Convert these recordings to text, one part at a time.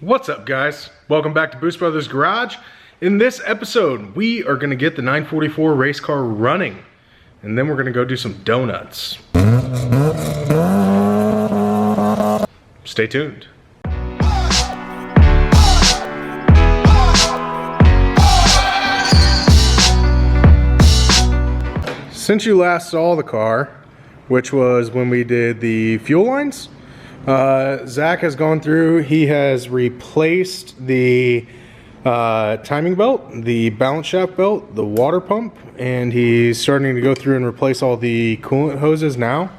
What's up, guys? Welcome back to Boost Brothers Garage. In this episode, we are gonna get the 944 race car running, and then we're gonna go do some donuts. Stay tuned. Since you last saw the car, which was when we did the fuel lines, Zach has gone through. He has replaced the timing belt, the balance shaft belt, the water pump, and he's starting to go through and replace all the coolant hoses now.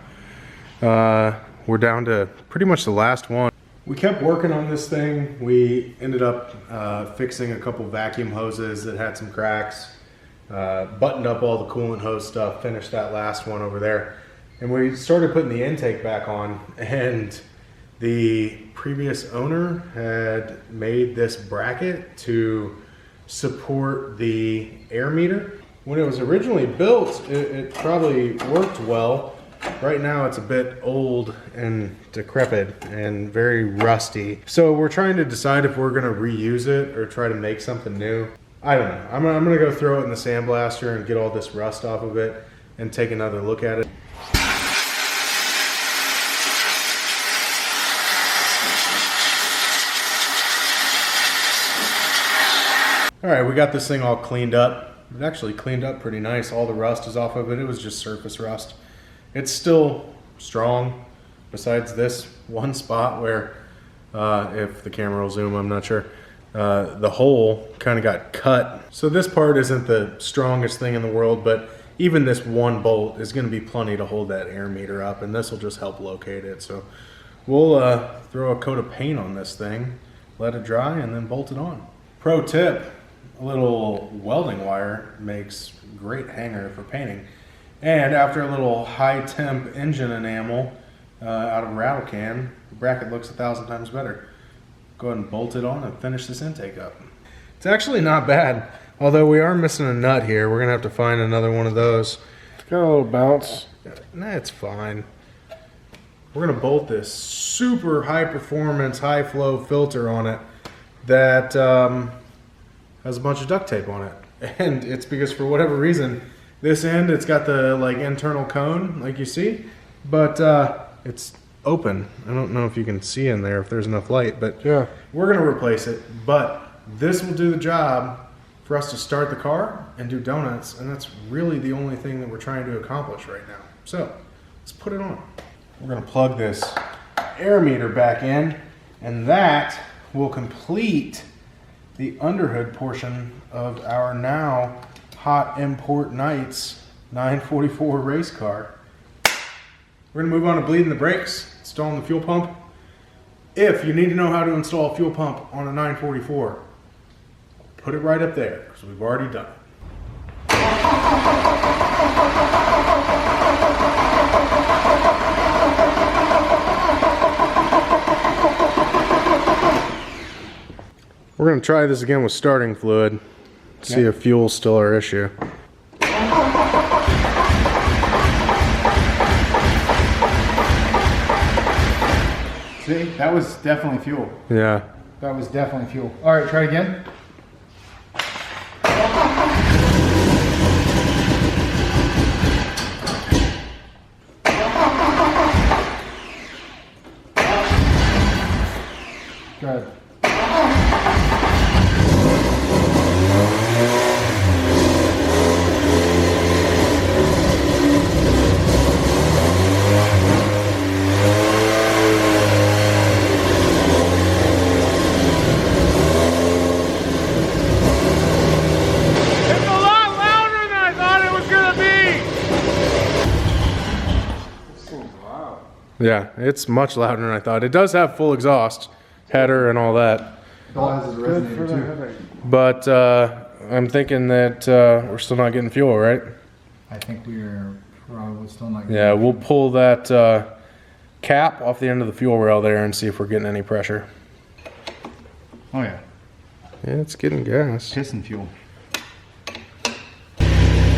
We're down to pretty much the last one. We kept working on this thing. We ended up fixing a couple vacuum hoses that had some cracks, buttoned up all the coolant hose stuff, finished that last one over there. And we started putting the intake back on, and the previous owner had made this bracket to support the air meter. When it was originally built, it probably worked well. Right now it's a bit old and decrepit and very rusty. So we're trying to decide if we're gonna reuse it or try to make something new. I don't know. I'm gonna go throw it in the sandblaster and get all this rust off of it and take another look at it. All right, we got this thing all cleaned up. It actually cleaned up pretty nice. All the rust is off of it. It was just surface rust. It's still strong, besides this one spot where, if the camera will zoom, I'm not sure, the hole kind of got cut. So this part isn't the strongest thing in the world, but even this one bolt is gonna be plenty to hold that air meter up, and this will just help locate it. So we'll throw a coat of paint on this thing, let it dry, and then bolt it on. Pro tip. A little welding wire makes great hanger for painting. And after a little high temp engine enamel out of a rattle can, the bracket looks 1,000 times better. Go ahead and bolt it on and finish this intake up. It's actually not bad, although we are missing a nut here. We're gonna have to find another one of those. It's got a little bounce. Nah, it's fine. We're gonna bolt this super high performance, high flow filter on it that has a bunch of duct tape on it. And it's because for whatever reason, this end, it's got the like internal cone like you see, but it's open. I don't know if you can see in there if there's enough light, but yeah, we're gonna replace it. But this will do the job for us to start the car and do donuts, and that's really the only thing that we're trying to accomplish right now. So let's put it on. We're gonna plug this air meter back in, and that will complete the underhood portion of our now hot import Knights 944 race car. We're gonna move on to bleeding the brakes, installing the fuel pump. If you need to know how to install a fuel pump on a 944, put it right up there, because we've already done it. We're going to try this again with starting fluid, see if fuel's still our issue. See, that was definitely fuel. Yeah. That was definitely fuel. All right, try it again. Good. Yeah, it's much louder than I thought. It does have full exhaust, header and all that. It all has a resonator too. But I'm thinking that we're still not getting fuel, right? I think we're probably still not getting fuel. We'll pull that cap off the end of the fuel rail there and see if we're getting any pressure. Oh yeah. Yeah, it's getting gas. Piston fuel.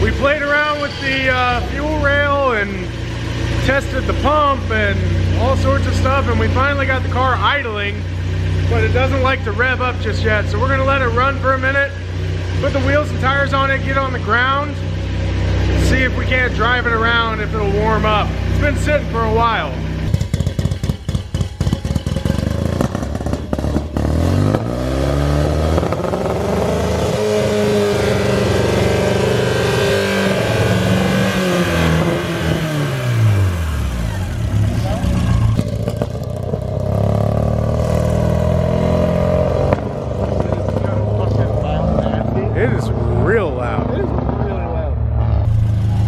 We played around with the fuel rail and tested the pump and all sorts of stuff, and we finally got the car idling. but it doesn't like to rev up just yet. So we're gonna let it run for a minute, put the wheels and tires on it, get on the ground, see if we can't drive it around, if it'll warm up. It's been sitting for a while. It is real loud. It is really loud.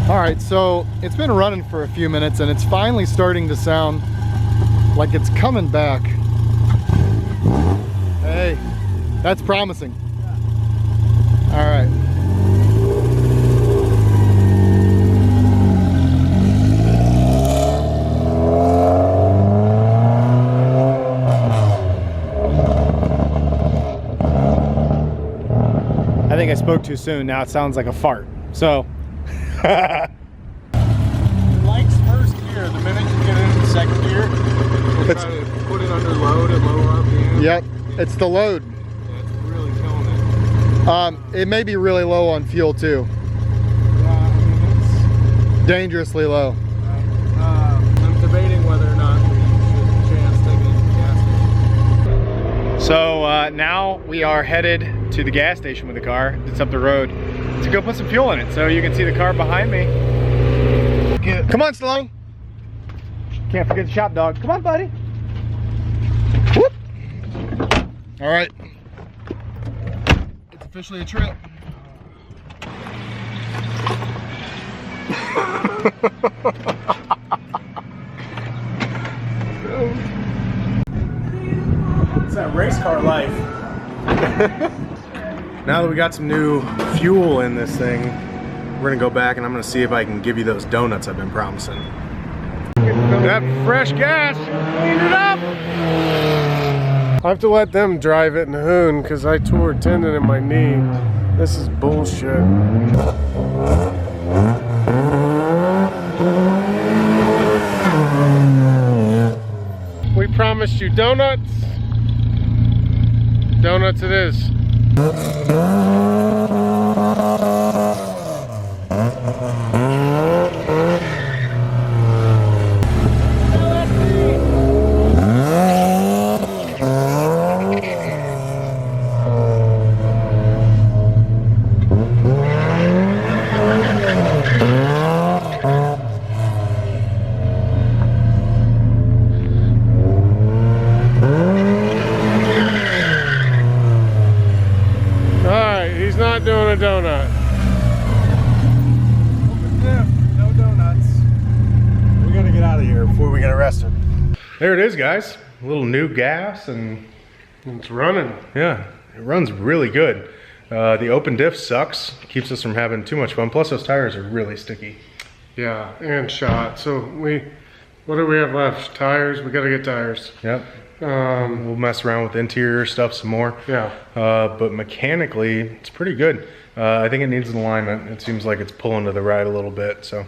All right, so it's been running for a few minutes and it's finally starting to sound like it's coming back. Hey, that's promising. All right. I think I spoke too soon. Now it sounds like a fart. So. It likes first gear. The minute you get into second gear, we'll try to put it under load and lower RPM. Yep, it's the load. Yeah, it's really killing it. It may be really low on fuel too. Yeah, I mean, it's... Dangerously low. I'm debating whether or not we should chance taking it to the gas station. So now we are headed to the gas station with the car. It's up the road to go put some fuel in it. So you can see the car behind me. Come on, Stallone. Can't forget the shop dog. Come on, buddy. Whoop. All right. It's officially a trip. It's that race car life. Now that we got some new fuel in this thing, we're gonna go back and I'm gonna see if I can give you those donuts I've been promising. That fresh gas, cleaned it up. I have to let them drive it in Hoon because I tore a tendon in my knee. This is bullshit. We promised you donuts. Donuts it is. Not doing a donut. No donuts. We gotta get out of here before we get arrested. There it is, guys. A little new gas and It's running. yeah, it runs really good. The open diff sucks. Keeps us from having too much fun. Plus those tires are really sticky. Yeah, and shot. So what do we have left? Tires. We gotta get tires. Yep. We'll mess around with interior stuff some more. Yeah. But mechanically, it's pretty good. I think it needs an alignment. It seems like it's pulling to the right a little bit. So,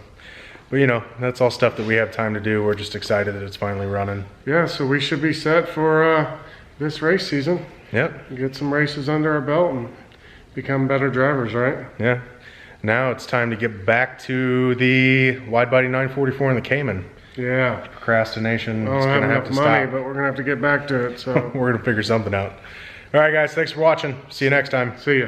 but you know, that's all stuff that we have time to do. We're just excited that it's finally running. Yeah. So we should be set for this race season. Yep. Get some races under our belt and become better drivers, right? Yeah. Now it's time to get back to the wide body 944 and the Cayman. Yeah. Procrastination I is don't gonna have have enough to money, stop. but we're gonna have to get back to it. So We're gonna figure something out. All right, guys. Thanks for watching. See you next time. see ya.